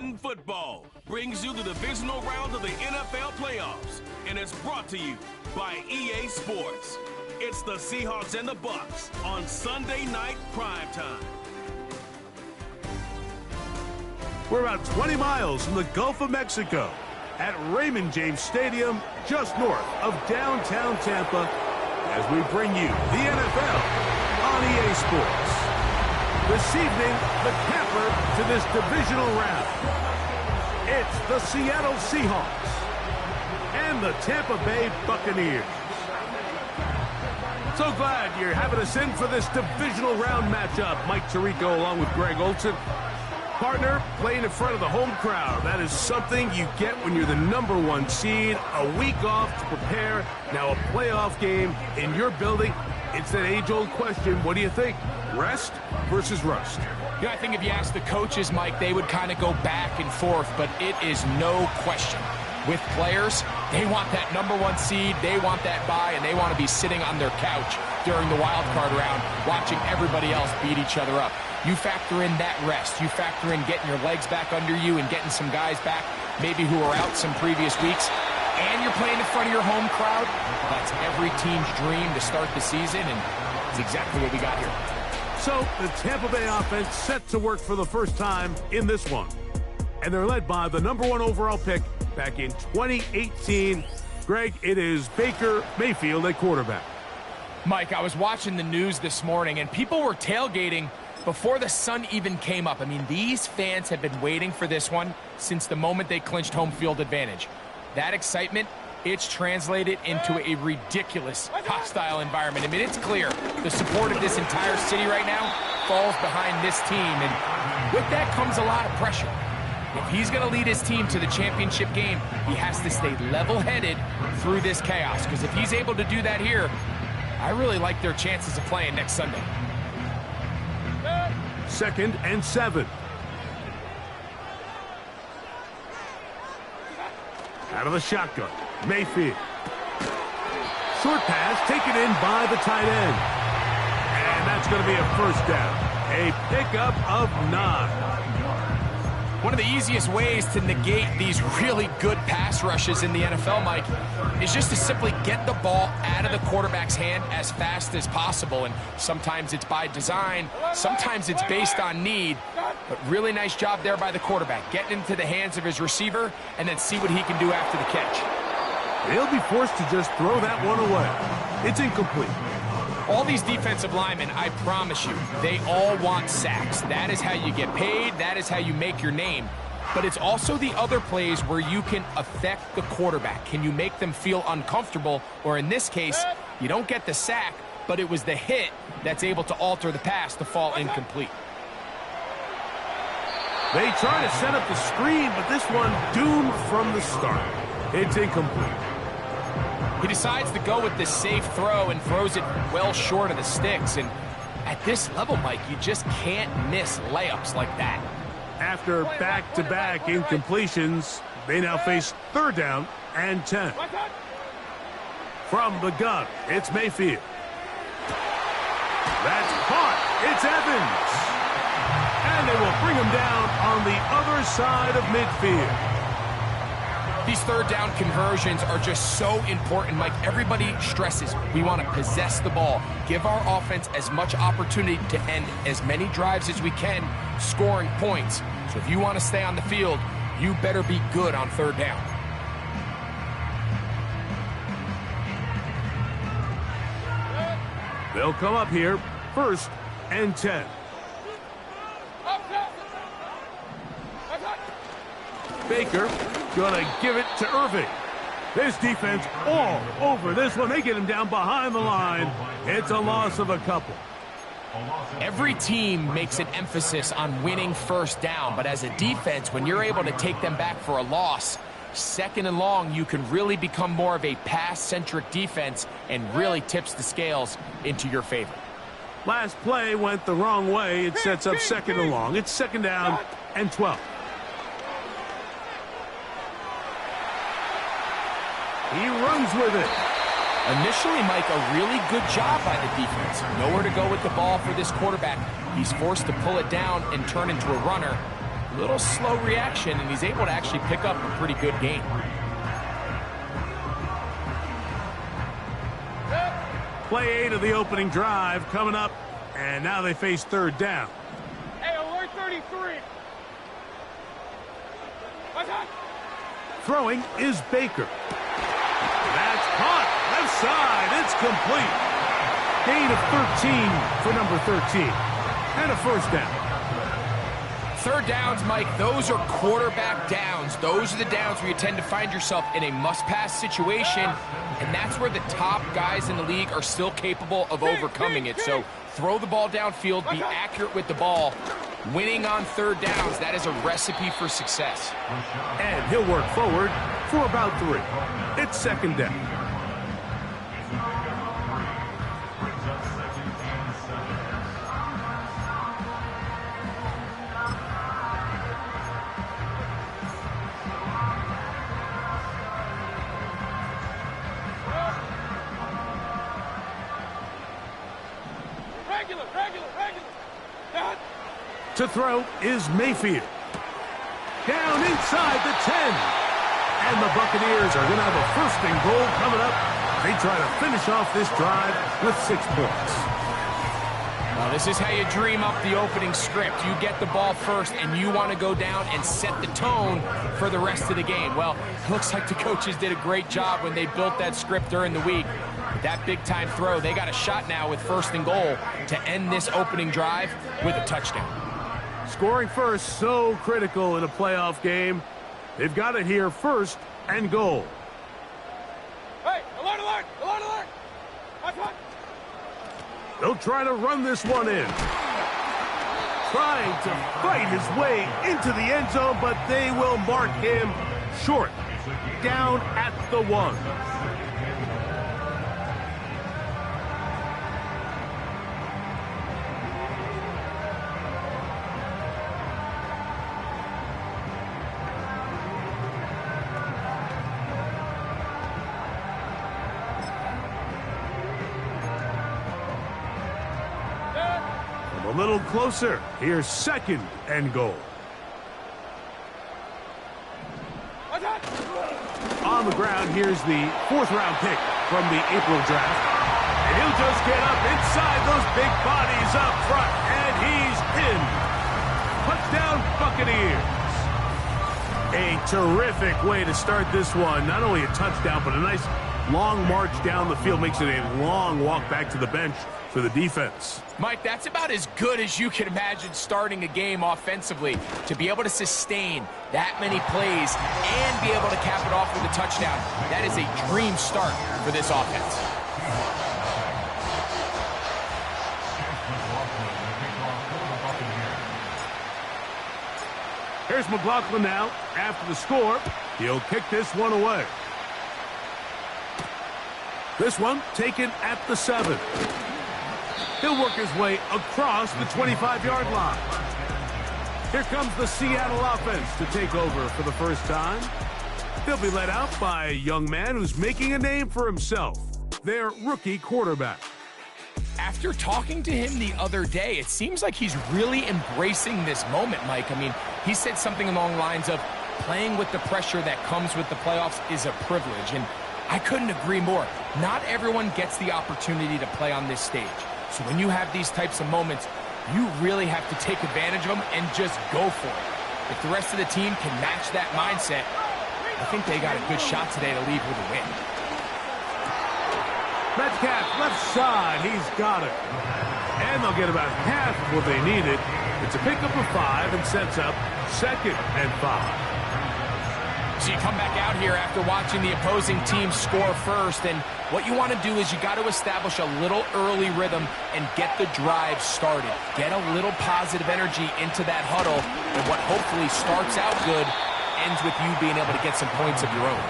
Madden Football brings you the divisional round of the NFL playoffs, and it's brought to you by EA Sports. It's the Seahawks and the Bucs on Sunday night primetime. We're about 20 miles from the Gulf of Mexico at Raymond James Stadium, just north of downtown Tampa, as we bring you the NFL on EA Sports. This evening, the camper to this divisional round. It's the Seattle Seahawks and the Tampa Bay Buccaneers. So glad you're having us in for this divisional round matchup. Mike Tirico along with Greg Olson. Partner, playing in front of the home crowd. That is something you get when you're the #1 seed. A week off to prepare. Now a playoff game in your building. It's that age-old question. What do you think? Rest versus rust? Yeah, I think if you ask the coaches, Mike, they would kind of go back and forth, but it is no question. With players, they want that #1 seed, they want that bye, and they want to be sitting on their couch during the wild card round watching everybody else beat each other up. You factor in that rest. You factor in getting your legs back under you and getting some guys back, maybe who are out some previous weeks, and you're playing in front of your home crowd. That's every team's dream to start the season, and it's exactly what we got here. So the Tampa Bay offense set to work for the first time in this one. And they're led by the #1 overall pick back in 2018. Greg, it is Baker Mayfield at quarterback. Mike, I was watching the news this morning, and people were tailgating before the sun even came up. I mean, these fans have been waiting for this one since the moment they clinched home field advantage. That excitement, it's translated into a ridiculous hostile environment. I mean, it's clear the support of this entire city right now falls behind this team, and with that comes a lot of pressure. If he's going to lead his team to the championship game, he has to stay level-headed through this chaos, because if he's able to do that here, I really like their chances of playing next Sunday. 2nd and 7. Out of the shotgun, Mayfield. Short pass taken in by the tight end. And that's going to be a first down. A pickup of 9. One of the easiest ways to negate these really good pass rushes in the NFL, Mike, is just to simply get the ball out of the quarterback's hand as fast as possible. And sometimes it's by design, sometimes it's based on need. But really nice job there by the quarterback, getting into the hands of his receiver and then see what he can do after the catch. He'll be forced to just throw that one away. It's incomplete. All these defensive linemen, I promise you, they all want sacks. That is how you get paid. That is how you make your name. But it's also the other plays where you can affect the quarterback. Can you make them feel uncomfortable? Or in this case, you don't get the sack, but it was the hit that's able to alter the pass to fall incomplete. They try to set up the screen, but this one doomed from the start. It's incomplete. He decides to go with the safe throw and throws it well short of the sticks. And at this level, Mike, you just can't miss layups like that. After back-to-back incompletions, they now face 3rd down and 10. From the gun, it's Mayfield. That's caught. It's Evans. And they will bring him down on the other side of midfield. These 3rd down conversions are just so important, Mike. Everybody stresses we want to possess the ball, give our offense as much opportunity to end as many drives as we can, scoring points. So if you want to stay on the field, you better be good on 3rd down. They'll come up here, 1st and 10. Baker gonna give it to Irving. This defense all over this one. They get him down behind the line. It's a loss of a couple. Every team makes an emphasis on winning 1st down, but as a defense, when you're able to take them back for a loss, 2nd and long, you can really become more of a pass-centric defense and really tips the scales into your favor. Last play went the wrong way. It sets up 2nd and long. It's 2nd down and 12. He runs with it. Initially, Mike, a really good job by the defense. Nowhere to go with the ball for this quarterback. He's forced to pull it down and turn into a runner. Little slow reaction, and he's able to actually pick up a pretty good gain. Play 8 of the opening drive coming up, and now they face third down. Hey, alert 33. Throwing is Baker. That's caught. Left side. It's complete. Gain of 13 for number 13. And a first down. Third downs, Mike, those are quarterback downs. Those are the downs where you tend to find yourself in a must-pass situation, and that's where the top guys in the league are still capable of overcoming it. So throw the ball downfield, be accurate with the ball. Winning on third downs, that is a recipe for success. And he'll work forward for about 3. It's second down. To throw is Mayfield. Down inside the 10. And the Buccaneers are going to have a first and goal coming up. They try to finish off this drive with 6 points. Well, this is how you dream up the opening script. You get the ball first, and you want to go down and set the tone for the rest of the game. Well, it looks like the coaches did a great job when they built that script during the week. With that big-time throw, they got a shot now with first and goal to end this opening drive with a touchdown. Scoring first, so critical in a playoff game. They've got it here, first and goal. Hey, alert, alert, alert, alert. Hot. They'll try to run this one in. Trying to fight his way into the end zone, but they will mark him short. Down at the 1. A little closer. Here's second and goal. On the ground, here's the 4th-round pick from the April draft. And he'll just get up inside those big bodies up front, and he's in. Touchdown, Buccaneers. A terrific way to start this one. Not only a touchdown, but a nice long march down the field. Makes it a long walk back to the bench for the defense. Mike, that's about as good as you can imagine starting a game offensively. To be able to sustain that many plays and be able to cap it off with a touchdown, that is a dream start for this offense. Here's McLaughlin now. After the score, he'll kick this one away. This one taken at the 7. He'll work his way across the 25-yard line. Here comes the Seattle offense to take over for the first time. They'll be led out by a young man who's making a name for himself, their rookie quarterback. After talking to him the other day, it seems like he's really embracing this moment, Mike. I mean, he said something along the lines of playing with the pressure that comes with the playoffs is a privilege, and I couldn't agree more. Not everyone gets the opportunity to play on this stage. So when you have these types of moments, you really have to take advantage of them and just go for it. If the rest of the team can match that mindset, I think they got a good shot today to leave with a win. Metcalf, left side, he's got it. And they'll get about half of what they needed. It's a pickup of 5 and sets up second and 5. So you come back out here after watching the opposing team score first, and what you want to do is you got to establish a little early rhythm and get the drive started. Get a little positive energy into that huddle, and what hopefully starts out good ends with you being able to get some points of your own.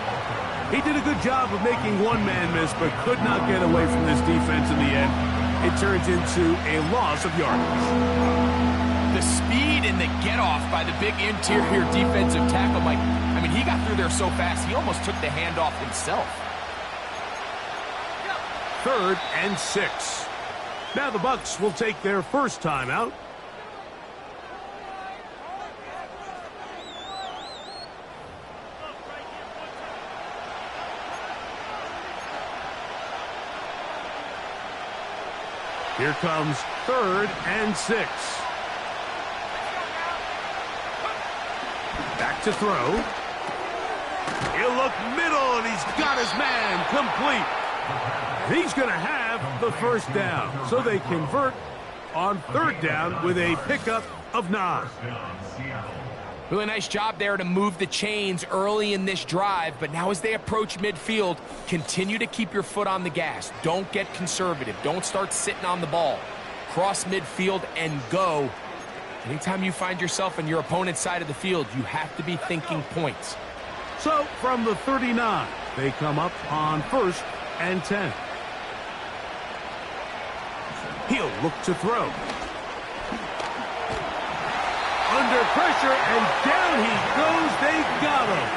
He did a good job of making one man miss, but could not get away from this defense in the end. It turns into a loss of yardage. The speed and the get-off by the big interior defensive tackle, Mike. I mean, he got through there so fast, he almost took the handoff himself. 3rd and 6. Now the Bucs will take their first timeout. Here comes 3rd and 6. Back to throw. He'll look middle, and he's got his man complete. He's going to have the first down. So they convert on 3rd down with a pickup of 9. Really nice job there to move the chains early in this drive, but now as they approach midfield, continue to keep your foot on the gas. Don't get conservative. Don't start sitting on the ball. Cross midfield and go. Anytime you find yourself on your opponent's side of the field, you have to be thinking points. So from the 39, they come up on 1st and 10. He'll look to throw. Under pressure, and down he goes. They got him.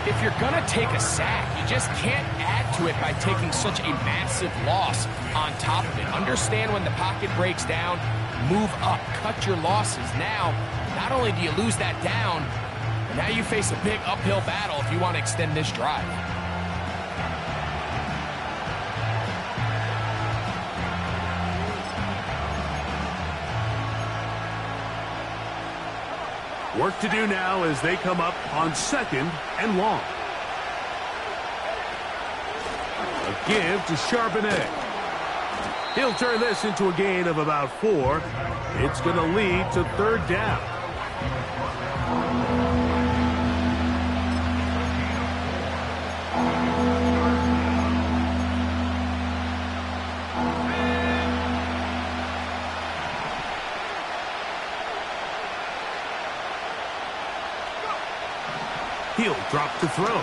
If you're going to take a sack, you just can't add to it by taking such a massive loss on top of it. Understand when the pocket breaks down, move up, cut your losses. Now, not only do you lose that down, but now you face a big uphill battle if you want to extend this drive. Work to do now as they come up on 2nd and long. A give to Charbonnet. He'll turn this into a gain of about 4. It's going to lead to 3rd down. He'll drop to throw.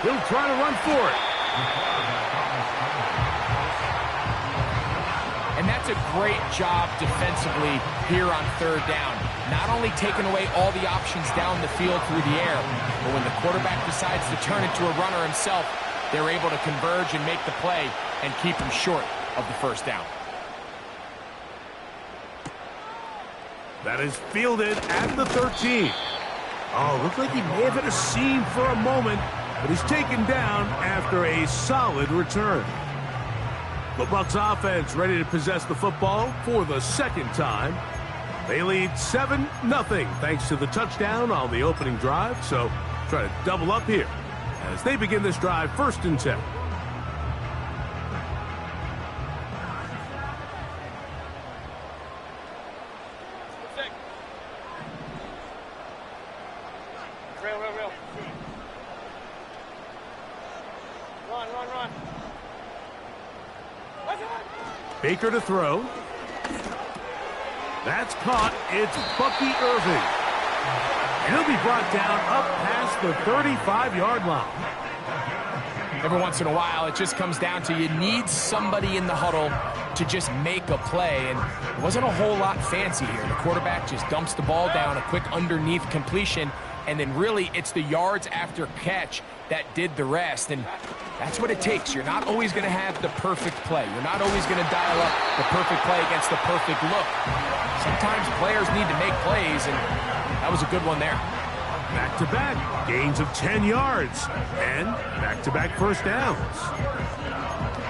He'll try to run for it. And that's a great job defensively here on 3rd down. Not only taking away all the options down the field through the air, but when the quarterback decides to turn into a runner himself, they're able to converge and make the play and keep him short of the 1st down. That is fielded at the 13. Oh, looked like he may have hit a seam for a moment, but he's taken down after a solid return. The Bucs offense ready to possess the football for the 2nd time. They lead 7-0 thanks to the touchdown on the opening drive, so try to double up here as they begin this drive 1st and 10. Real. Run. Baker to throw. That's caught. It's Bucky Irving. And he'll be brought down up past the 35-yard line. Every once in a while, it just comes down to you need somebody in the huddle to just make a play, and it wasn't a whole lot fancy here. The quarterback just dumps the ball down, a quick underneath completion, and then really it's the yards after catch that did the rest, and that's what it takes. You're not always going to have the perfect play. You're not always going to dial up the perfect play against the perfect look. Sometimes players need to make plays, and that was a good one there. Back-to-back gains of 10 yards and back-to-back 1st downs.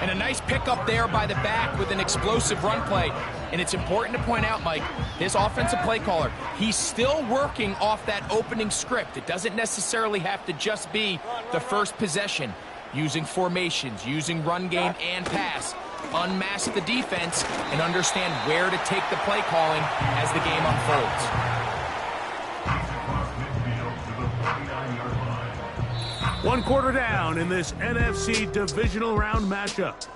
And a nice pickup there by the back with an explosive run play. And it's important to point out, Mike, this offensive play caller, he's still working off that opening script. It doesn't necessarily have to just be the first possession. Using formations, using run game and pass. Unmask the defense and understand where to take the play calling as the game unfolds. One quarter down in this NFC divisional round matchup.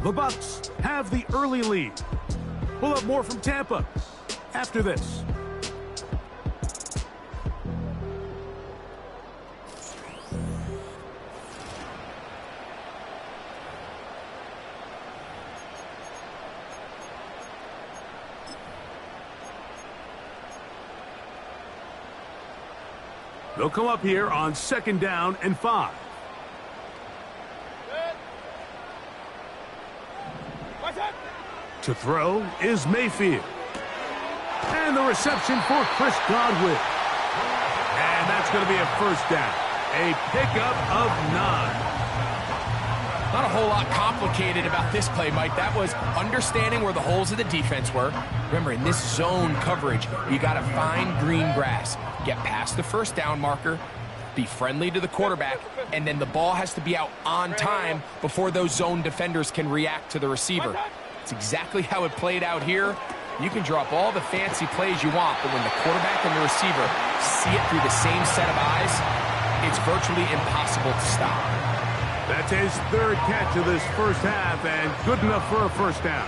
The Bucs have the early lead. We'll have more from Tampa after this. They'll come up here on 2nd down and 5. To throw is Mayfield. And the reception for Chris Godwin. And that's going to be a 1st down. A pickup of 9. Not a whole lot complicated about this play, Mike. That was understanding where the holes of the defense were. Remember, in this zone coverage, you got to find green grass, get past the first down marker, be friendly to the quarterback, and then the ball has to be out on time before those zone defenders can react to the receiver. It's exactly how it played out here. You can draw up all the fancy plays you want, but when the quarterback and the receiver see it through the same set of eyes, it's virtually impossible to stop. That's his third catch of this first half, and good enough for a first down.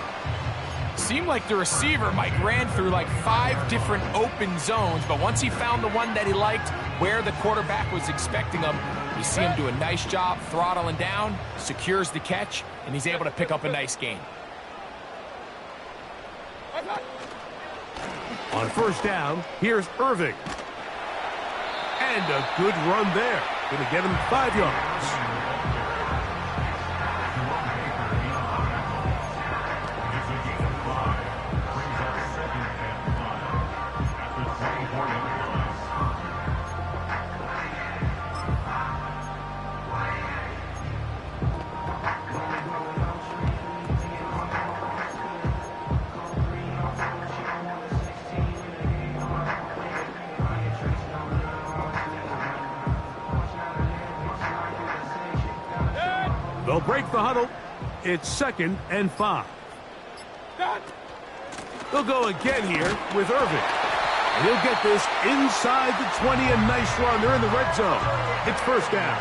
Seemed like the receiver, Mike, ran through like 5 different open zones, but once he found the one that he liked, where the quarterback was expecting him, you see him do a nice job throttling down, secures the catch, and he's able to pick up a nice gain. On first down, here's Irving. And a good run there. Going to get him 5 yards. They'll break the huddle. It's 2nd and 5. They'll go again here with Irving. And he'll get this inside the 20, a nice run. They're in the red zone. It's first down.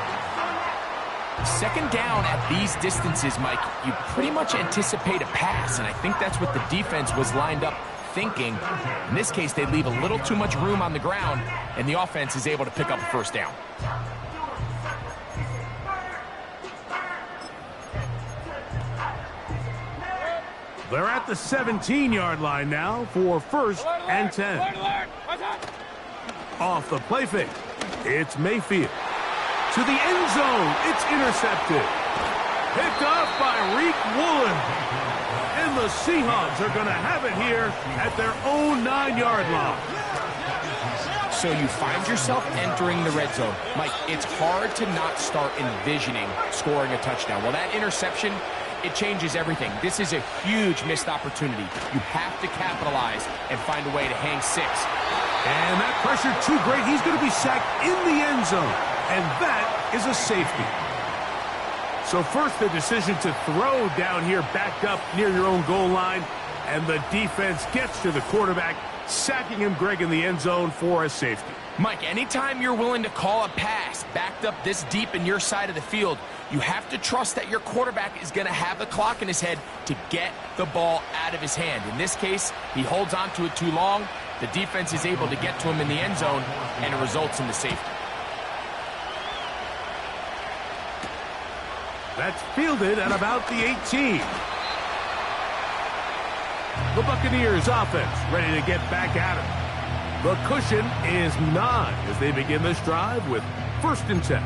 2nd down at these distances, Mike, you pretty much anticipate a pass, and I think that's what the defense was lined up thinking. In this case, they leave a little too much room on the ground, and the offense is able to pick up a first down. They're at the 17-yard line now for 1st and 10. Off the play fake, it's Mayfield. To the end zone, it's intercepted. Picked off by Reek Woolen. And the Seahawks are going to have it here at their own 9-yard line. So you find yourself entering the red zone. Mike, it's hard to not start envisioning scoring a touchdown. Well, that interception, it changes everything. This is a huge missed opportunity. You have to capitalize and find a way to hang 6. And that pressure too great. He's going to be sacked in the end zone. And that is a safety. So first, the decision to throw down here backed up near your own goal line. And the defense gets to the quarterback, sacking him, Greg, in the end zone for a safety. Mike, anytime you're willing to call a pass backed up this deep in your side of the field, you have to trust that your quarterback is going to have the clock in his head to get the ball out of his hand. In this case, he holds on to it too long. The defense is able to get to him in the end zone, and it results in the safety. That's fielded at about the 18. The Buccaneers offense ready to get back at it. The cushion is 9 as they begin this drive with 1st and 10.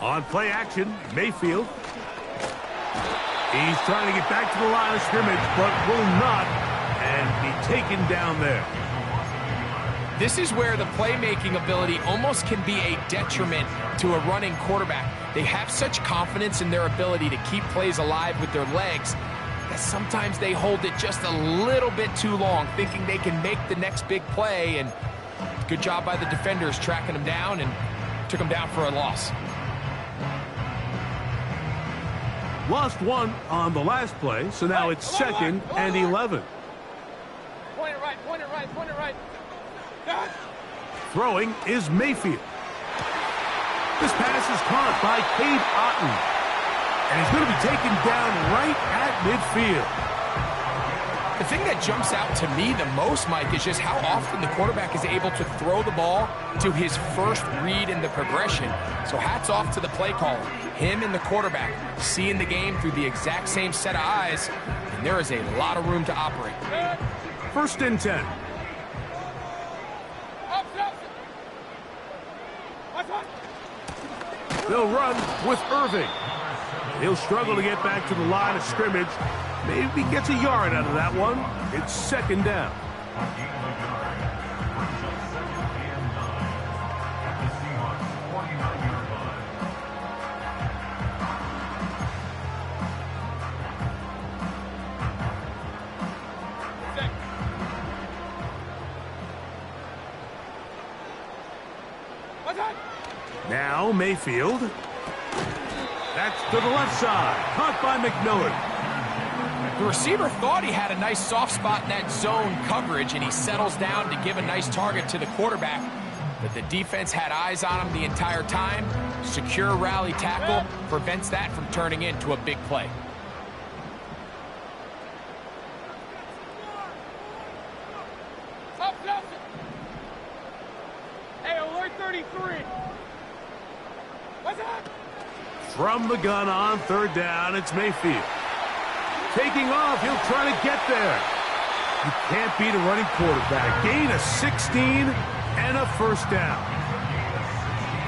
On play action, Mayfield. He's trying to get back to the line of scrimmage, but will not, and be taken down there. This is where the playmaking ability almost can be a detriment to a running quarterback. They have such confidence in their ability to keep plays alive with their legs that sometimes they hold it just a little bit too long, thinking they can make the next big play, and good job by the defenders tracking them down and took them down for a loss. Lost 1 on the last play, so now it's 2nd and 11. Point it right, point it right, point it right. Throwing is Mayfield. This pass is caught by Cade Otton. And he's going to be taken down right at midfield. The thing that jumps out to me the most, Mike, is just how often the quarterback is able to throw the ball to his first read in the progression. So hats off to the play caller. Him and the quarterback seeing the game through the exact same set of eyes, and there is a lot of room to operate. 1st and 10. They'll run with Irving. He'll struggle to get back to the line of scrimmage. Maybe gets a yard out of that one. It's second down. Now Mayfield. That's to the left side. Caught by McMillan. The receiver thought he had a nice soft spot in that zone coverage, and he settles down to give a nice target to the quarterback. But the defense had eyes on him the entire time. Secure rally tackle prevents that from turning into a big play. Hey, alert 33. What's up? From the gun on third down, it's Mayfield. Taking off, he'll try to get there. You can't beat a running quarterback. Gain of 16 and a first down.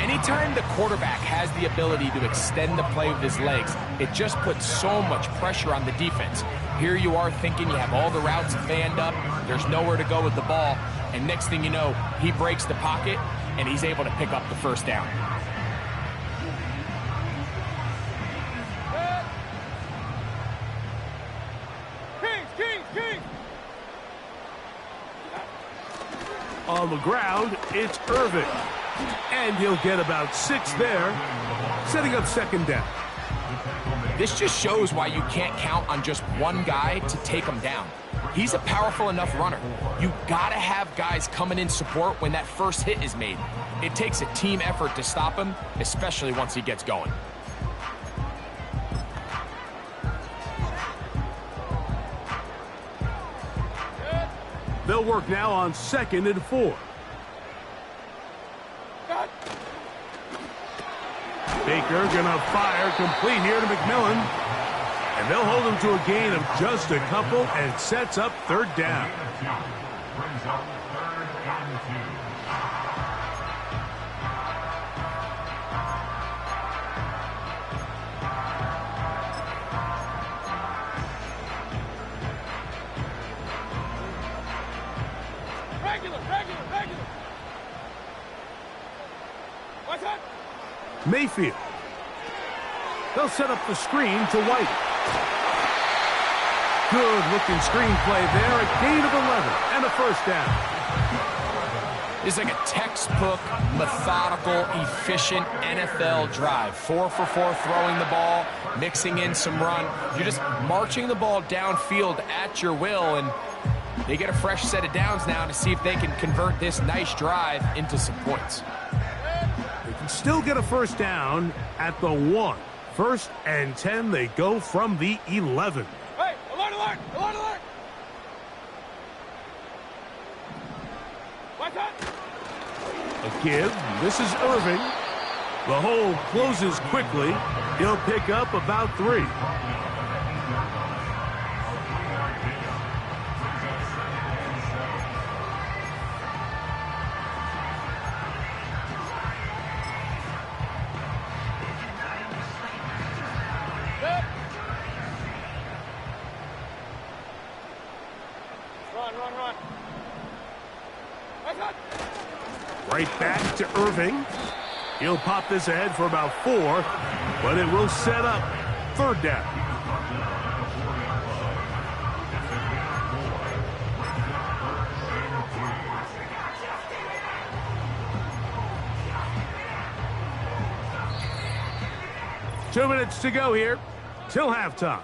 Anytime the quarterback has the ability to extend the play with his legs, it just puts so much pressure on the defense. Here you are thinking you have all the routes fanned up, there's nowhere to go with the ball, and next thing you know, he breaks the pocket, and he's able to pick up the first down. On the ground, it's Irving. And he'll get about 6 there, setting up second down. This just shows why you can't count on just one guy to take him down. He's a powerful enough runner. You gotta have guys coming in support when that first hit is made. It takes a team effort to stop him, especially once he gets going. They'll work now on 2nd and 4. Baker gonna fire complete here to McMillan. And they'll hold him to a gain of just a couple and sets up third down. Brings up 3rd and 2. Regular. What's up? Mayfield. They'll set up the screen to White. Good-looking screenplay there. A gain of 11 and a first down. It's like a textbook, methodical, efficient NFL drive. 4 for 4 throwing the ball, mixing in some run. You're just marching the ball downfield at your will, and they get a fresh set of downs now to see if they can convert this nice drive into some points. They can still get a first down at the 1. 1st and 10, they go from the 11. Hey, alert! What's up? A give. This is Irving. The hole closes quickly. He'll pick up about 3. Run. What's up? Right back to Irving. He'll pop this ahead for about 4, but it will set up third down. Two minutes to go here till halftime.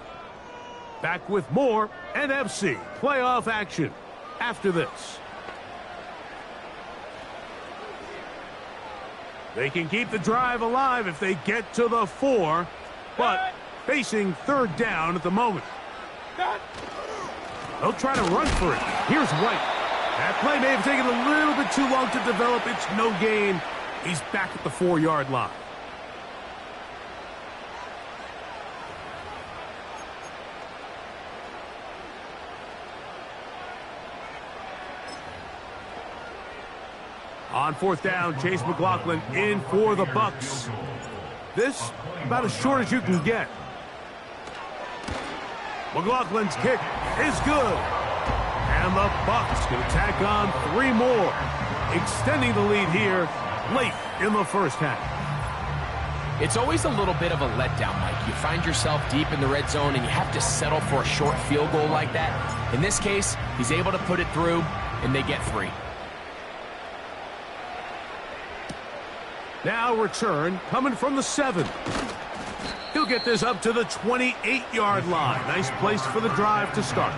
Back with more NFC playoff action after this. They can keep the drive alive if they get to the 4, but facing third down at the moment. They'll try to run for it. Here's White. That play may have taken a little bit too long to develop. It's no gain. He's back at the 4-yard line. On 4th down, Chase McLaughlin in for the Bucs. This about as short as you can get. McLaughlin's kick is good. And the Bucs can tack on 3 more, extending the lead here late in the first half. It's always a little bit of a letdown, Mike. You find yourself deep in the red zone and you have to settle for a short field goal like that. In this case, he's able to put it through, and they get 3. Now return coming from the 7. He'll get this up to the 28-yard line. Nice place for the drive to start.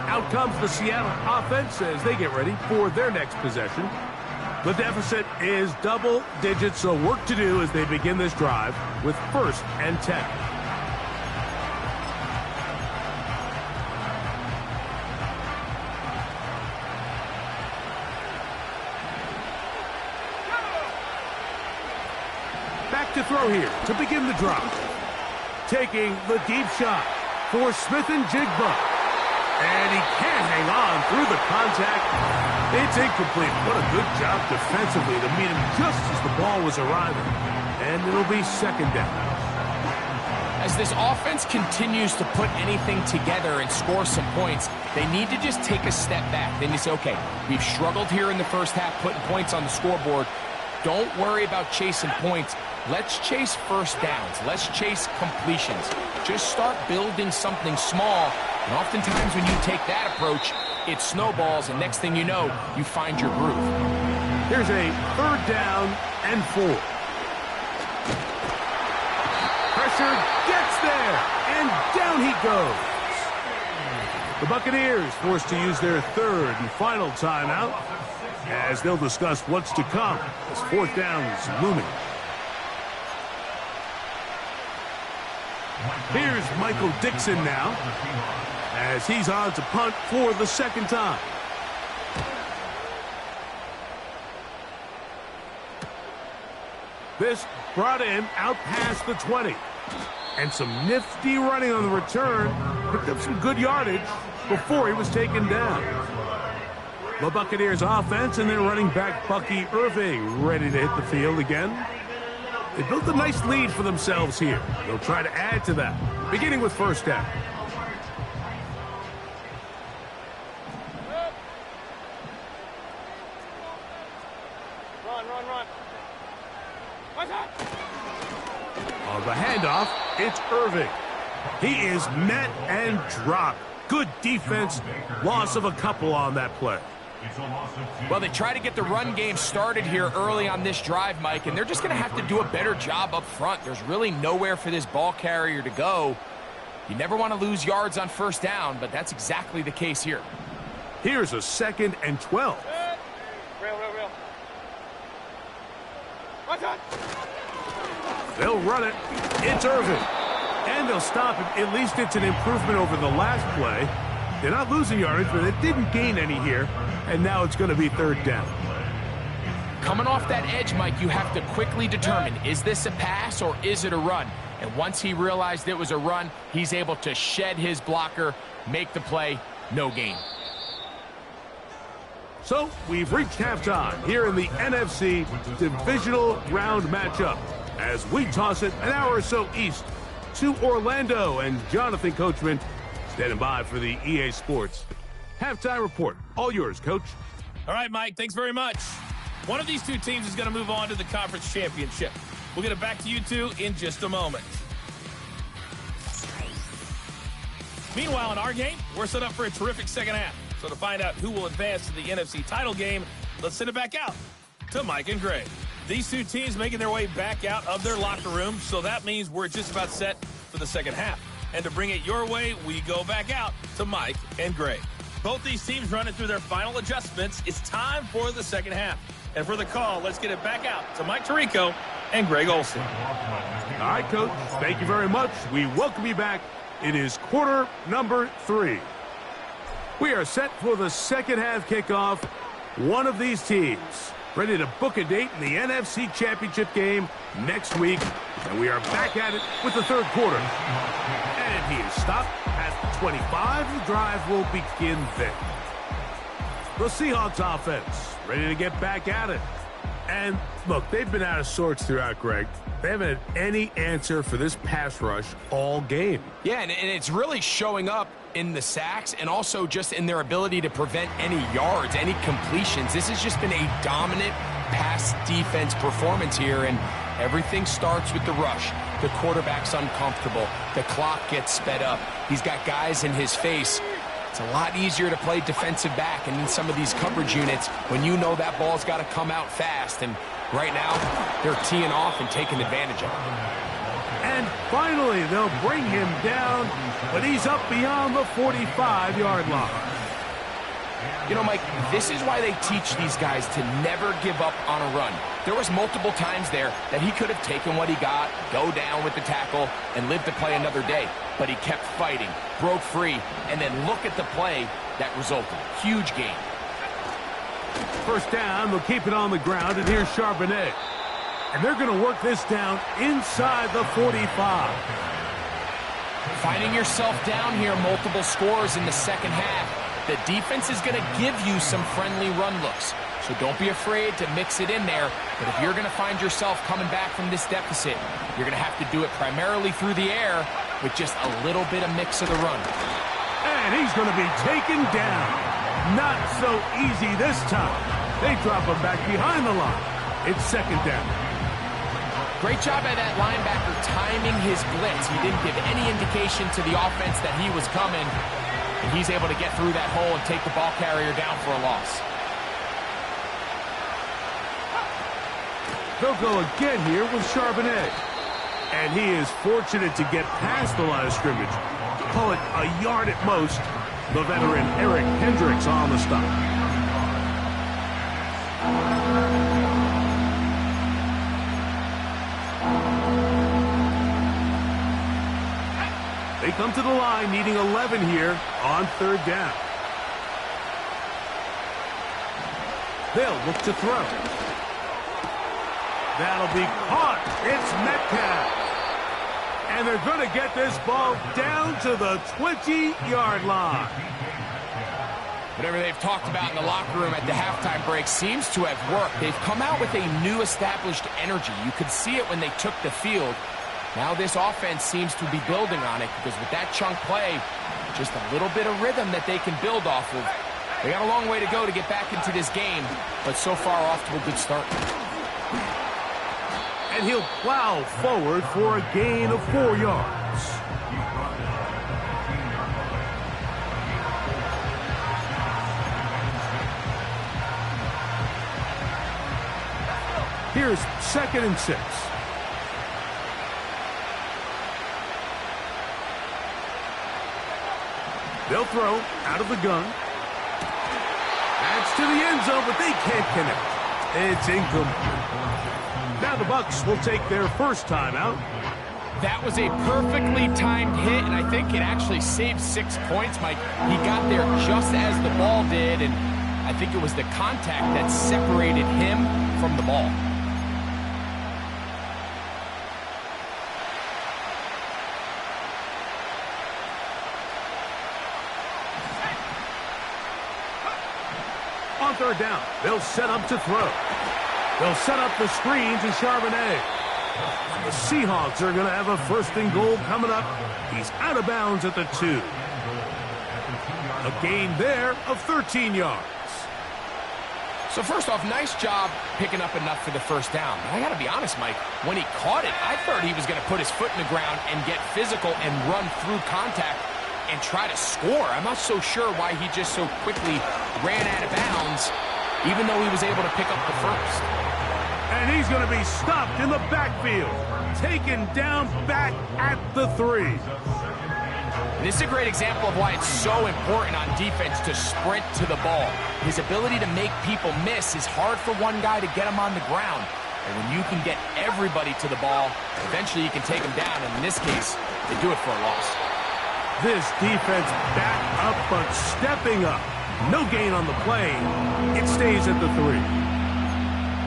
Out comes the Seattle offense as they get ready for their next possession. The deficit is double digits, so work to do as they begin this drive with 1st and 10. Back to throw here to begin the drive. Taking the deep shot for Smith and Jigba. And he can't hang on through the contact. It's incomplete. What a good job defensively to meet him just as the ball was arriving. And it'll be 2nd down. As this offense continues to put anything together and score some points, they need to just take a step back. Then you say, okay, we've struggled here in the first half putting points on the scoreboard. Don't worry about chasing points. Let's chase first downs. Let's chase completions. Just start building something small. And oftentimes when you take that approach, it snowballs, and next thing you know, you find your groove. Here's a 3rd down and 4. Pressure gets there, and down he goes. The Buccaneers forced to use their 3rd and final timeout as they'll discuss what's to come as 4th down is looming. Here's Michael Dixon now as he's on to punt for the 2nd time. This brought him out past the 20. And some nifty running on the return. Picked up some good yardage before he was taken down. The Buccaneers offense and their running back Bucky Irving ready to hit the field again. They built a nice lead for themselves here. They'll try to add to that, beginning with 1st down. Run. On the handoff, it's Irving. He is met and dropped. Good defense. Loss of a couple on that play. Well, they try to get the run game started here early on this drive, Mike, and they're just going to have to do a better job up front. There's really nowhere for this ball carrier to go. You never want to lose yards on 1st down, but that's exactly the case here. Here's a 2nd and 12. Real. Watch out. They'll run it. It's Irving. And they'll stop it. At least it's an improvement over the last play. They're not losing yardage, but they didn't gain any here. And now it's going to be 3rd down. Coming off that edge, Mike, you have to quickly determine, is this a pass or is it a run? And once he realized it was a run, he's able to shed his blocker, make the play, no gain. So we've reached halftime here in the NFC Divisional Round matchup as we toss it an hour or so east to Orlando, and Jonathan Coachman standing by for the EA Sports Halftime Report. All yours, Coach. All right, Mike, thanks very much. One of these 2 teams is going to move on to the conference championship. We'll get it back to you 2 in just a moment. Meanwhile, in our game, we're set up for a terrific 2nd half. So to find out who will advance to the NFC title game, let's send it back out to Mike and Greg. These 2 teams making their way back out of their locker room, so that means we're just about set for the 2nd half. And to bring it your way, we go back out to Mike and Greg. Both these teams running through their final adjustments. It's time for the 2nd half. And for the call, let's get it back out to Mike Tirico and Greg Olsen. All right, Coach. Thank you very much. We welcome you back. It is quarter number 3. We are set for the 2nd half kickoff. One of these teams ready to book a date in the NFC Championship game next week. And we are back at it with the 3rd quarter. And he is stopped at the 25. The drive will begin there. The Seahawks offense ready to get back at it. And look, they've been out of sorts throughout, Greg. They haven't had any answer for this pass rush all game. Yeah, and it's really showing up in the sacks and also just in their ability to prevent any yards, any completions. This has just been a dominant pass defense performance here, and everything starts with the rush. The quarterback's uncomfortable. The clock gets sped up. He's got guys in his face. It's a lot easier to play defensive back and in some of these coverage units when you know that ball's got to come out fast. And right now, they're teeing off and taking advantage of it. And finally, they'll bring him down, but he's up beyond the 45-yard line. You know, Mike, this is why they teach these guys to never give up on a run. There was multiple times there that he could have taken what he got, go down with the tackle, and lived to play another day. But he kept fighting, broke free, and then look at the play that resulted. Huge gain. First down, they'll keep it on the ground, and here's Charbonnet. And they're going to work this down inside the 45. Finding yourself down here, multiple scores in the second half. The defense is going to give you some friendly run looks. So don't be afraid to mix it in there. But if you're going to find yourself coming back from this deficit, you're going to have to do it primarily through the air with just a little bit of mix of the run. And he's going to be taken down. Not so easy this time. They drop him back behind the line. It's second down. Great job by that linebacker timing his blitz. He didn't give any indication to the offense that he was coming. And he's able to get through that hole and take the ball carrier down for a loss. They'll go again here with Charbonnet. And he is fortunate to get past the line of scrimmage. Call it a yard at most. The veteran Eric Hendricks on the stop. They come to the line needing 11 here on third down. They'll look to throw. That'll be caught. It's Metcalf. And they're going to get this ball down to the 20-yard line. Whatever they've talked about in the locker room at the halftime break seems to have worked. They've come out with a new established energy. You could see it when they took the field. Now this offense seems to be building on it because with that chunk play, just a little bit of rhythm that they can build off of. They got a long way to go to get back into this game, but so far off to a good start. And he'll plow forward for a gain of 4 yards. Here's 2nd and 6. They'll throw out of the gun. That's to the end zone, but they can't connect. It's incomplete. Now the Bucs will take their first timeout. That was a perfectly timed hit, and I think it actually saved 6 points, Mike. He got there just as the ball did, and I think it was the contact that separated him from the ball. On third down, they'll set up to throw. They'll set up the screen to Charbonnet. And the Seahawks are going to have a 1st and goal coming up. He's out of bounds at the 2. A gain there of 13 yards. So first off, nice job picking up enough for the first down. But I got to be honest, Mike, when he caught it, I thought he was going to put his foot in the ground and get physical and run through contact and try to score. I'm not so sure why he just so quickly ran out of bounds, even though he was able to pick up the first. And he's going to be stopped in the backfield, taken down back at the 3. And this is a great example of why it's so important on defense to sprint to the ball. His ability to make people miss is hard for one guy to get him on the ground. And when you can get everybody to the ball, eventually you can take them down. And in this case, they do it for a loss. This defense back up, but stepping up. No gain on the play. It stays at the 3.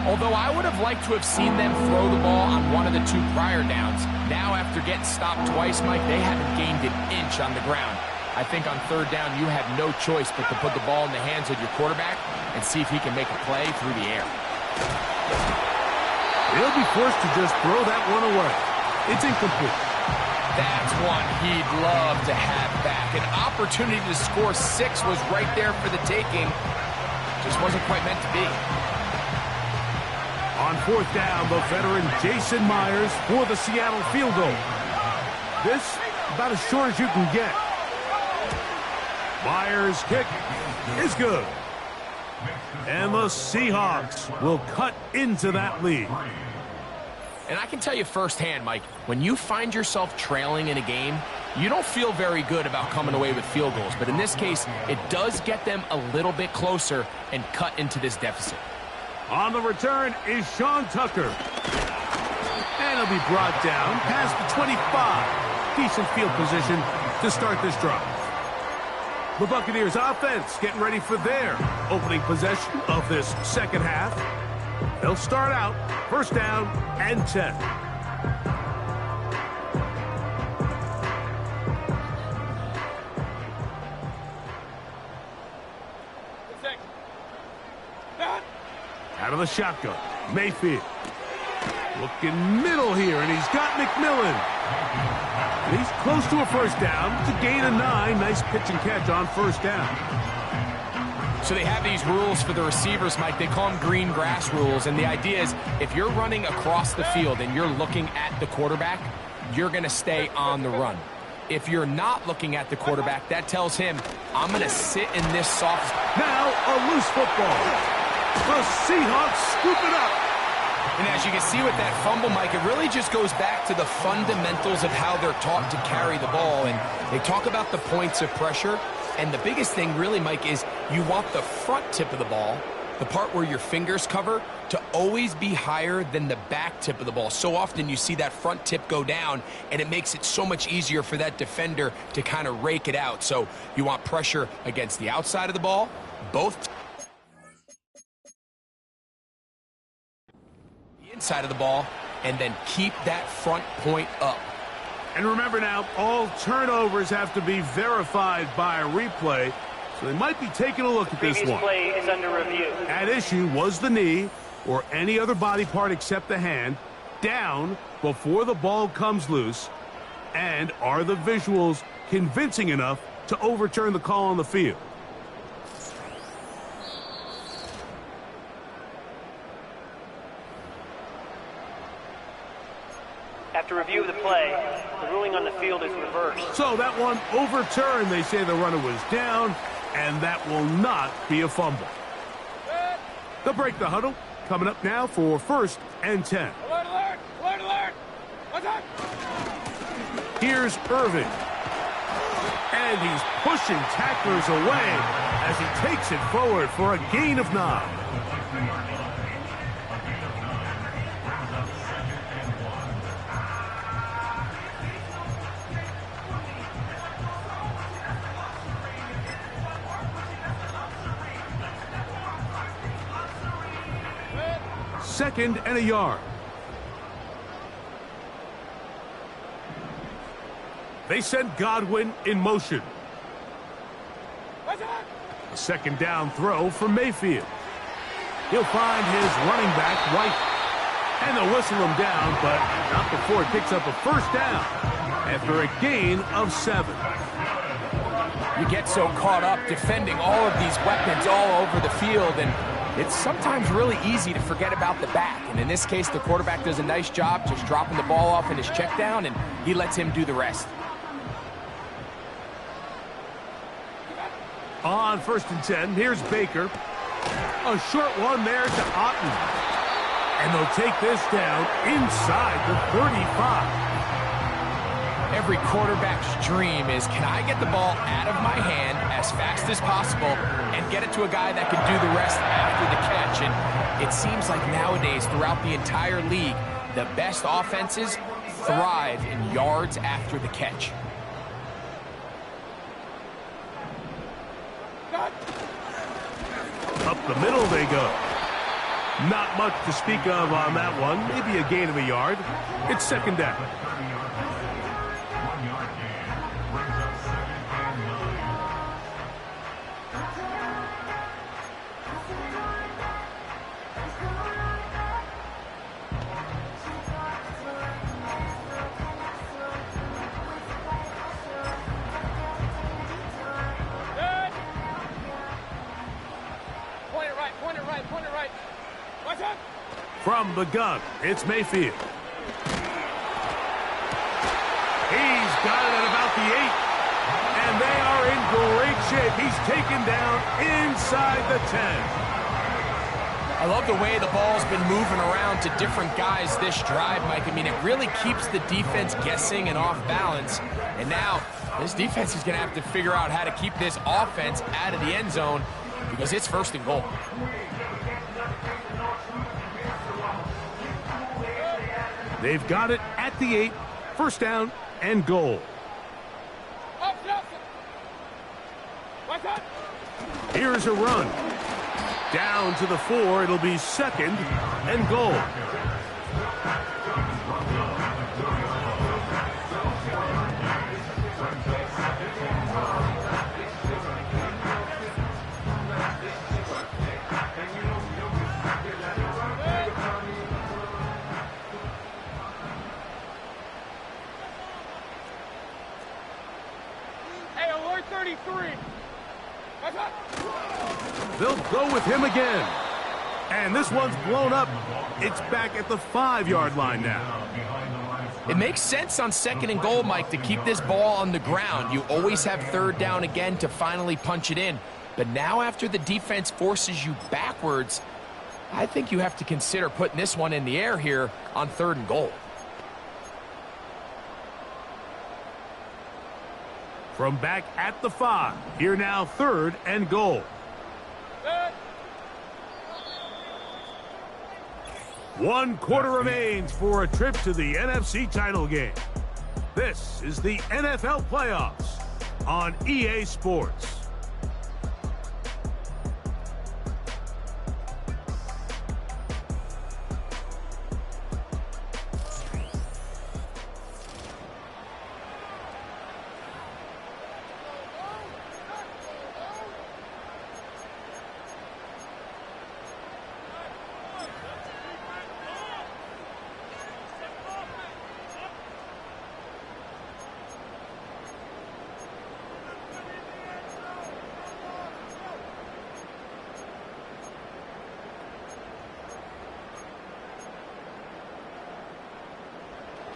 Although I would have liked to have seen them throw the ball on one of the 2 prior downs. Now, after getting stopped twice, Mike, they haven't gained an inch on the ground. I think on third down, you have no choice but to put the ball in the hands of your quarterback and see if he can make a play through the air. He'll be forced to just throw that one away. It's incomplete. That's one he'd love to have back. An opportunity to score 6 was right there for the taking. Just wasn't quite meant to be. On 4th down, the veteran Jason Myers for the Seattle field goal. This about as short as you can get. Myers' kick is good. And the Seahawks will cut into that lead. And I can tell you firsthand, Mike, when you find yourself trailing in a game, you don't feel very good about coming away with field goals. But in this case, it does get them a little bit closer and cut into this deficit. On the return is Sean Tucker. And he'll be brought down past the 25. Decent field position to start this drive. The Buccaneers offense getting ready for their opening possession of this second half. They'll start out 1st down and 10. Out of the shotgun, Mayfield. Looking middle here, and he's got McMillan. And he's close to a 1st down. It's a gain of 9. Nice pitch and catch on 1st down. So they have these rules for the receivers, Mike. They call them green grass rules. And the idea is if you're running across the field and you're looking at the quarterback, you're going to stay on the run. If you're not looking at the quarterback, that tells him, I'm going to sit in this soft. Now a loose football. The Seahawks scoop it up. And as you can see with that fumble, Mike, it really just goes back to the fundamentals of how they're taught to carry the ball. And they talk about the points of pressure. And the biggest thing really, Mike, is you want the front tip of the ball, the part where your fingers cover, to always be higher than the back tip of the ball. So often you see that front tip go down, and it makes it so much easier for that defender to kind of rake it out. So you want pressure against the outside of the ball, both the inside of the ball, and then keep that front point up. And remember now, all turnovers have to be verified by a replay, so they might be taking a look at this one. Play is under review. At issue was the knee or any other body part except the hand down before the ball comes loose, and are the visuals convincing enough to overturn the call on the field? After review of the play, the ruling on the field is reversed. So that one overturned. They say the runner was down, and that will not be a fumble. They'll break the huddle. Coming up now for 1st and 10. Alert, alert! Alert, alert! What's up? Here's Irving. And he's pushing tacklers away as he takes it forward for a gain of 9. Second and a yard. They send Godwin in motion. A 2nd down throw for Mayfield. He'll find his running back, White. And they'll whistle him down, but not before he picks up a 1st down after a gain of 7. You get so caught up defending all of these weapons all over the field, and it's sometimes really easy to forget about the back. And in this case, the quarterback does a nice job just dropping the ball off in his check down, and he lets him do the rest. On 1st and 10, here's Baker. A short one there to Otten. And they'll take this down inside the 35. Every quarterback's dream is, can I get the ball out of my hand as fast as possible and get it to a guy that can do the rest after the catch? And it seems like nowadays, throughout the entire league, the best offenses thrive in yards after the catch. Up the middle they go. Not much to speak of on that one. Maybe a gain of a yard. It's 2nd down. From the gun, it's Mayfield. He's got it at about the 8. And they are in great shape. He's taken down inside the 10. I love the way the ball's been moving around to different guys this drive, Mike. I mean, it really keeps the defense guessing and off balance. And now this defense is going to have to figure out how to keep this offense out of the end zone because it's 1st and goal. They've got it at the 8, 1st down and goal. Here's a run. Down to the 4, it'll be 2nd and goal. Hey, alert 33. They'll go with him again. And this one's blown up. It's back at the 5-yard line now. It makes sense on 2nd and goal, Mike, to keep this ball on the ground. You always have 3rd down again to finally punch it in. But now after the defense forces you backwards, I think you have to consider putting this one in the air here on 3rd and goal. From back at the 5, here now 3rd and goal. 1 quarter remains for a trip to the NFC title game. This is the NFL playoffs on EA Sports.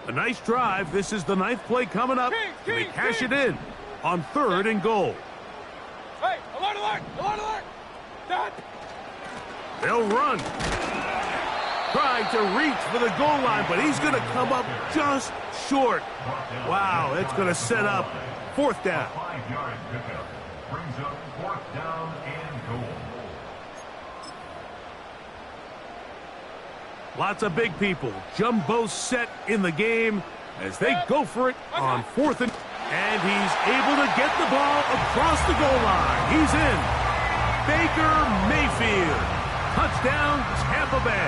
A nice drive. This is the 9th play coming up. They cash it in on 3rd and goal. Hey, alert, alert, alert, alert. Done. They'll run. Trying to reach for the goal line, but he's going to come up just short. Wow, that's going to set up 4th down. 5-yard pickup brings up 4th down and goal. Lots of big people. Jumbo set in the game as they go for it on 4th and he's able to get the ball across the goal line. He's in. Baker Mayfield. Touchdown, Tampa Bay.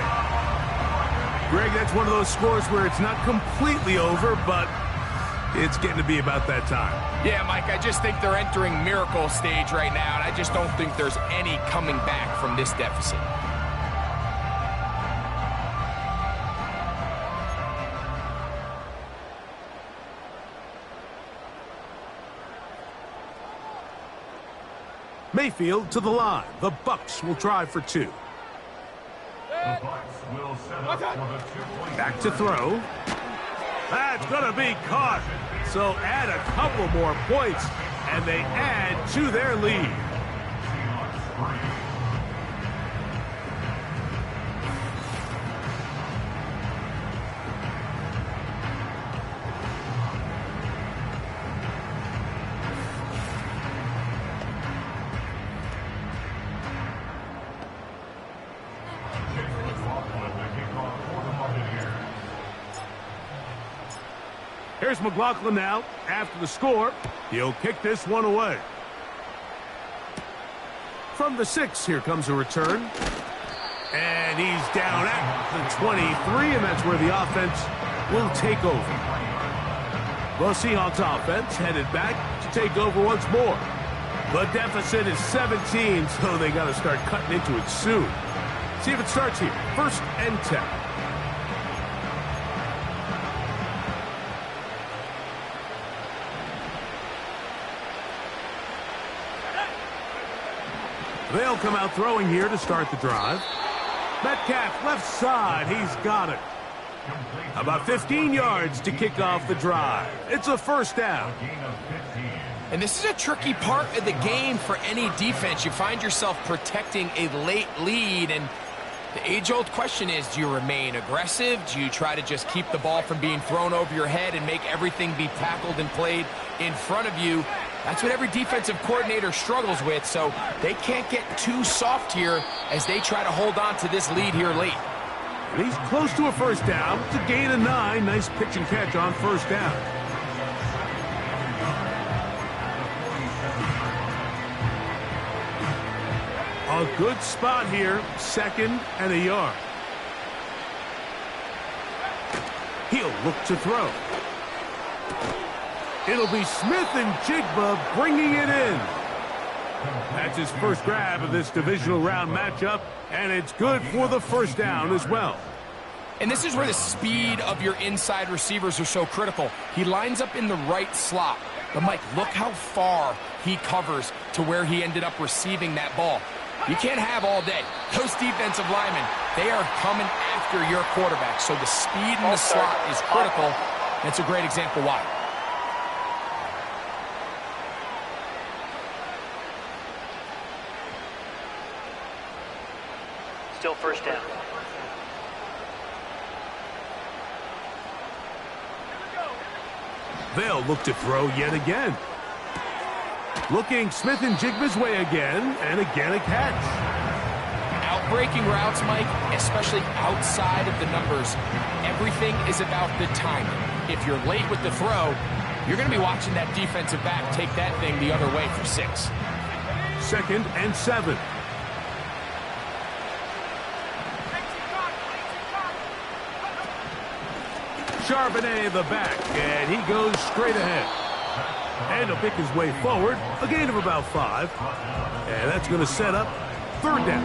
Greg, that's one of those scores where it's not completely over, but it's getting to be about that time. Yeah, Mike, I just think they're entering miracle stage right now, and I just don't think there's any coming back from this deficit. Mayfield to the line. The Bucs will try for 2. The Bucs will set up for the 2-point. Back to throw. That's going to be caught. So add a couple more points, and they add to their lead. Seahawks 3. Here's McLaughlin now. After the score, he'll kick this one away. From the 6, here comes a return. And he's down at the 23, and that's where the offense will take over. The Seahawks offense headed back to take over once more. The deficit is 17, so they got to start cutting into it soon. See if it starts here. 1st and 10. They'll come out throwing here to start the drive. Metcalf, left side. He's got it. About 15 yards to kick off the drive. It's a first down. And this is a tricky part of the game for any defense. You find yourself protecting a late lead, and the age-old question is, do you remain aggressive? Do you try to just keep the ball from being thrown over your head and make everything be tackled and played in front of you? That's what every defensive coordinator struggles with, so they can't get too soft here as they try to hold on to this lead here late. And he's close to a first down. It's a gain of 9. Nice pitch and catch on first down. A good spot here, 2nd and a yard. He'll look to throw. It'll be Smith and Jigba bringing it in. That's his first grab of this divisional round matchup, and it's good for the first down as well. And this is where the speed of your inside receivers are so critical. He lines up in the right slot. But, Mike, look how far he covers to where he ended up receiving that ball. You can't have all day. Those defensive linemen, they are coming after your quarterback. So the speed in the slot is critical. That's a great example why. Still first down. They'll look to throw yet again. Looking Smith and Jigba's way again, and again a catch. Outbreaking routes, Mike, especially outside of the numbers, everything is about the timing. If you're late with the throw, you're going to be watching that defensive back take that thing the other way for 6. 2nd and 7. Charbonnet the back, and he goes straight ahead. And he'll pick his way forward, a gain of about 5. And that's going to set up 3rd down.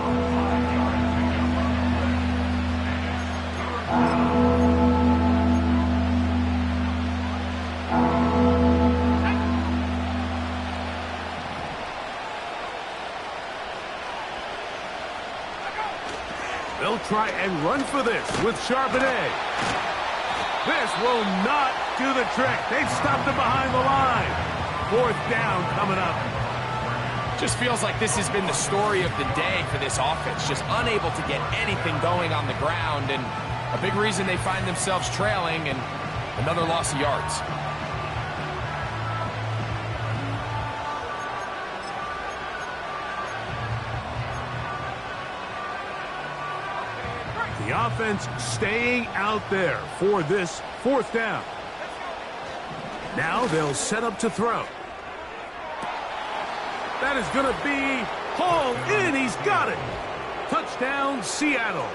They'll try and run for this with Charbonnet. This will not do the trick. They've stopped him behind the line. 4th down coming up. Just feels like this has been the story of the day for this offense. Just unable to get anything going on the ground, and a big reason they find themselves trailing, and another loss of yards. The offense staying out there for this 4th down. Now they'll set up to throw. That is going to be hauled in. He's got it. Touchdown, Seattle.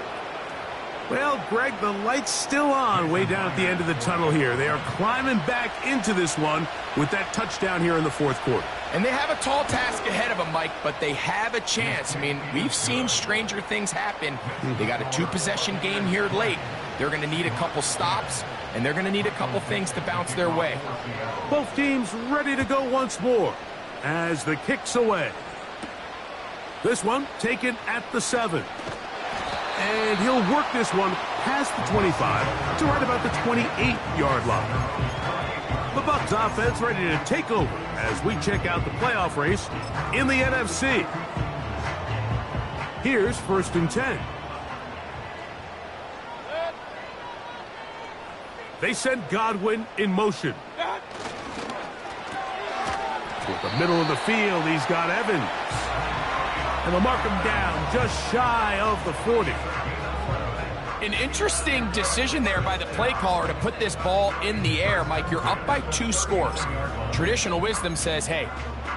Well, Greg, the light's still on way down at the end of the tunnel here. They are climbing back into this one with that touchdown here in the 4th quarter. And they have a tall task ahead of them, Mike, but they have a chance. I mean, we've seen stranger things happen. They got a 2-possession game here late. They're going to need a couple stops, and they're going to need a couple things to bounce their way. Both teams ready to go once more as the kick's away. This one taken at the 7. And he'll work this one past the 25 to right about the 28-yard line. The Bucs offense ready to take over as we check out the playoff race in the NFC. Here's 1st and 10. They send Godwin in motion. Toward the middle of the field, he's got Evans. And they'll mark him down just shy of the 40. An interesting decision there by the play caller to put this ball in the air. Mike, you're up by 2 scores. Traditional wisdom says, hey,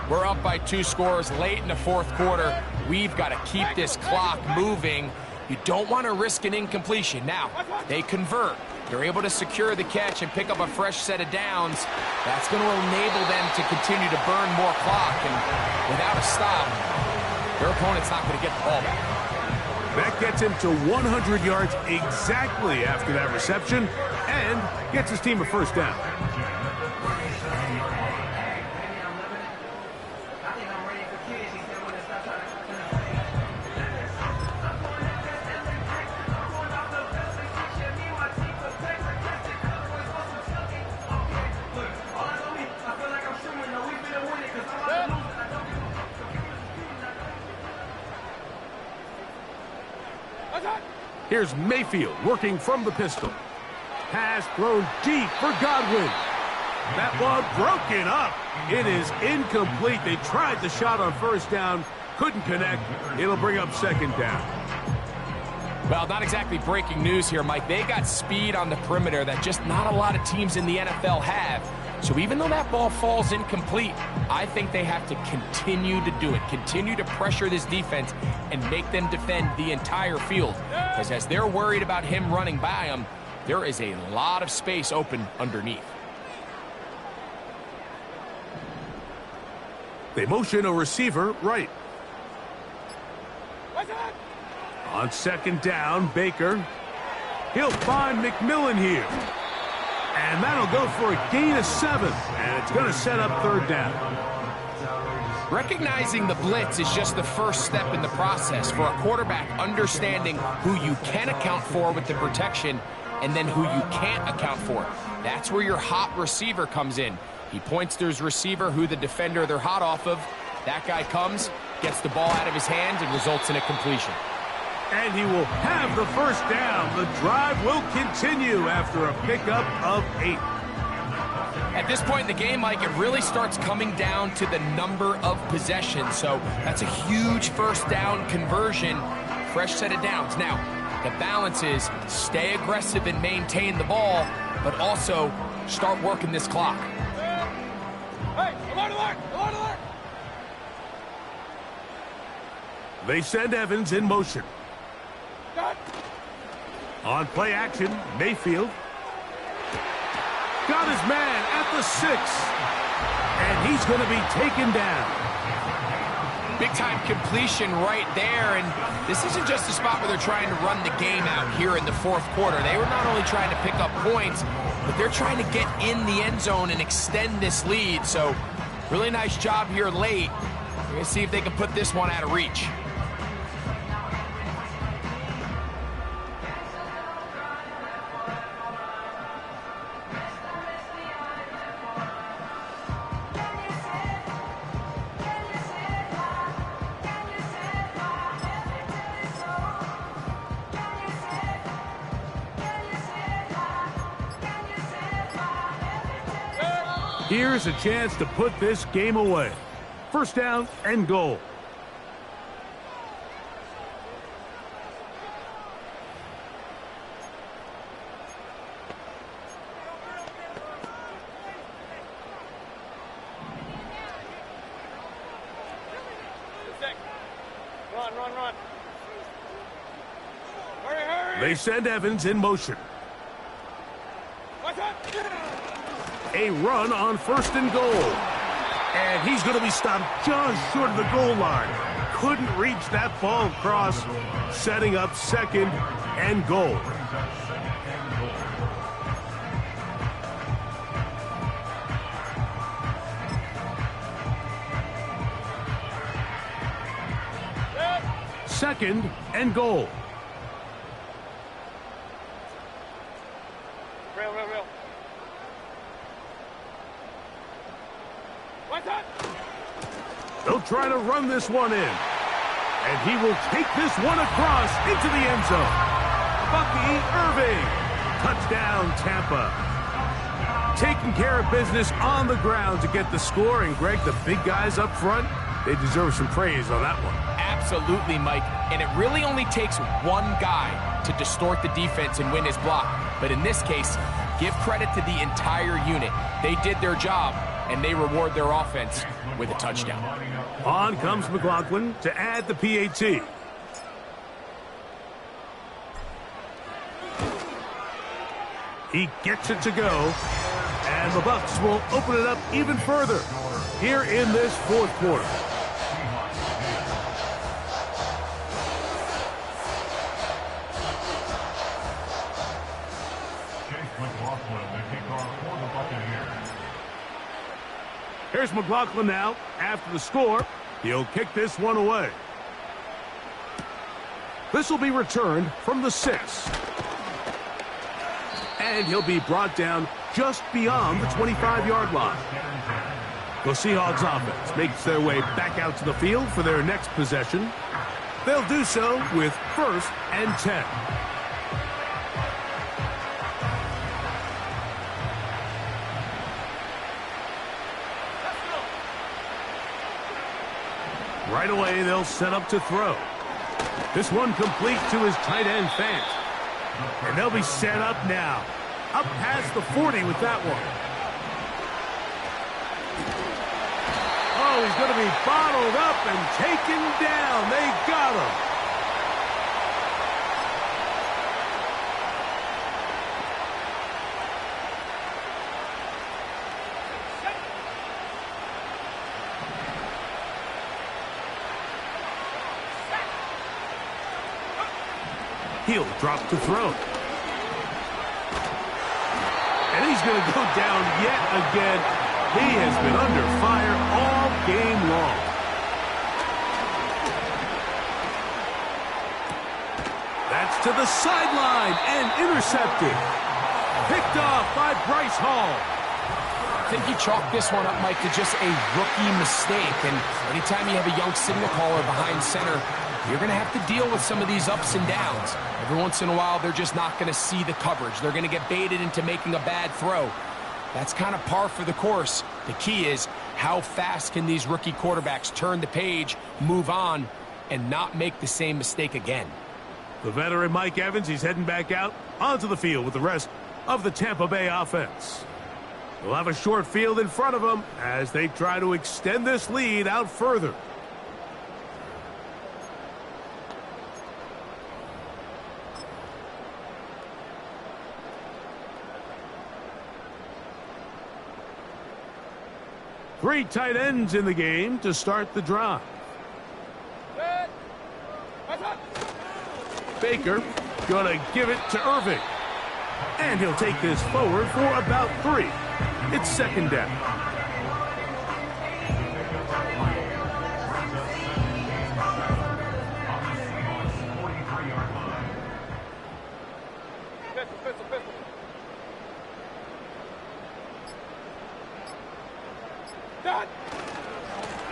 we're up by 2 scores late in the 4th quarter. We've got to keep this clock moving. You don't want to risk an incompletion. Now, they convert. They're able to secure the catch and pick up a fresh set of downs. That's going to enable them to continue to burn more clock. And without a stop, their opponent's not going to get the ball back. That gets him to 100 yards exactly after that reception and gets his team a first down. Here's Mayfield working from the pistol. Pass thrown deep for Godwin. That one broken up. It is incomplete. They tried the shot on first down, couldn't connect. It'll bring up second down. Well, not exactly breaking news here, Mike. They got speed on the perimeter that just not a lot of teams in the NFL have. So even though that ball falls incomplete, I think they have to continue to do it, continue to pressure this defense and make them defend the entire field. Because as they're worried about him running by them, there is a lot of space open underneath. They motion a receiver right. On second down, Baker. He'll find McMillan here. And that'll go for a gain of 7. And it's going to set up third down. Recognizing the blitz is just the first step in the process for a quarterback understanding who you can account for with the protection and then who you can't account for. That's where your hot receiver comes in. He points to his receiver, who the defender they're hot off of. That guy comes, gets the ball out of his hands, and results in a completion. And he will have the first down. The drive will continue after a pickup of 8. At this point in the game, Mike, it really starts coming down to the number of possessions. So that's a huge first down conversion, fresh set of downs. Now, the balance is stay aggressive and maintain the ball, but also start working this clock. Hey, alert, alert, alert, alert! They send Evans in motion. Got. On play action, Mayfield. Got his man at the 6. And he's going to be taken down. Big-time completion right there, and this isn't just a spot where they're trying to run the game out here in the fourth quarter. They were not only trying to pick up points, but they're trying to get in the end zone and extend this lead. So, really nice job here late. We're going to see if they can put this one out of reach. Here's a chance to put this game away. First down and goal. Run, run, run. Hurry, hurry! They send Evans in motion. What's up? A run on first and goal. And he's going to be stopped just short of the goal line. Couldn't reach that ball across, setting up second and goal. Second and goal. Real, real, real. What's up? They'll try to run this one in. And he will take this one across into the end zone. Bucky Irving. Touchdown, Tampa. Taking care of business on the ground to get the score. And, Greg, the big guys up front, they deserve some praise on that one. Absolutely, Mike. And it really only takes one guy to distort the defense and win his block. But in this case, give credit to the entire unit. They did their job, and they reward their offense with a touchdown. On comes McLaughlin to add the PAT. He gets it to go, and the Bucs will open it up even further here in this fourth quarter. Here's McLaughlin now. After the score, he'll kick this one away. This will be returned from the 6. And he'll be brought down just beyond the 25-yard line. The Seahawks offense makes their way back out to the field for their next possession. They'll do so with 1st and 10. Right away, they'll set up to throw. This one complete to his tight end, Fant. And they'll be set up now. Up past the 40 with that one. Oh, he's going to be bottled up and taken down. They got him. He'll drop to throw. And he's going to go down yet again. He has been under fire all game long. That's to the sideline and intercepted. Picked off by Bryce Hall. I think you chalk this one up, Mike, to just a rookie mistake. And anytime you have a young signal caller behind center, you're going to have to deal with some of these ups and downs. Every once in a while, they're just not going to see the coverage. They're going to get baited into making a bad throw. That's kind of par for the course. The key is, how fast can these rookie quarterbacks turn the page, move on, and not make the same mistake again? The veteran Mike Evans, he's heading back out onto the field with the rest of the Tampa Bay offense. They'll have a short field in front of them as they try to extend this lead out further. Three tight ends in the game to start the drive. Baker gonna give it to Irving. And he'll take this forward for about 3. It's second down.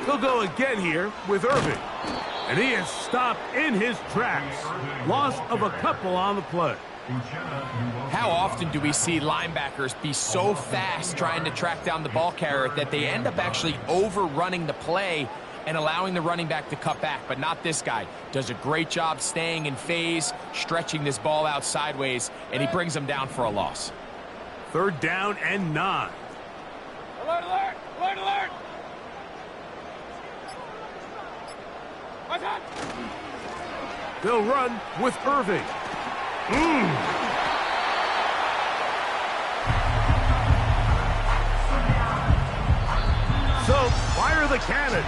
He'll go again here with Irving. And he is stopped in his tracks. Loss of a couple on the play. How often do we see linebackers be so fast trying to track down the ball carrier that they end up actually overrunning the play and allowing the running back to cut back? But not this guy. Does a great job staying in phase, stretching this ball out sideways, and he brings them down for a loss. Third down and 9. Alert, alert! Alert, alert! They'll run with Irving. So, fire the cannons.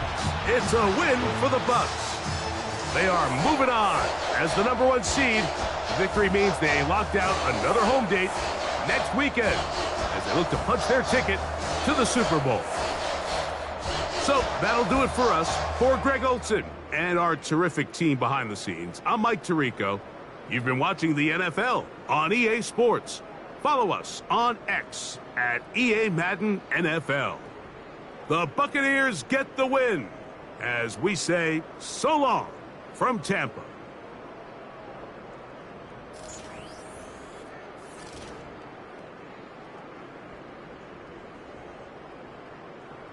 It's a win for the Bucs. They are moving on as the #1 seed. Victory means they locked out another home date next weekend as they look to punch their ticket to the Super Bowl. So, that'll do it for us. For Greg Olson and our terrific team behind the scenes, I'm Mike Tirico. You've been watching the NFL on EA Sports. Follow us on X at EA Madden NFL. The Buccaneers get the win as we say so long from Tampa.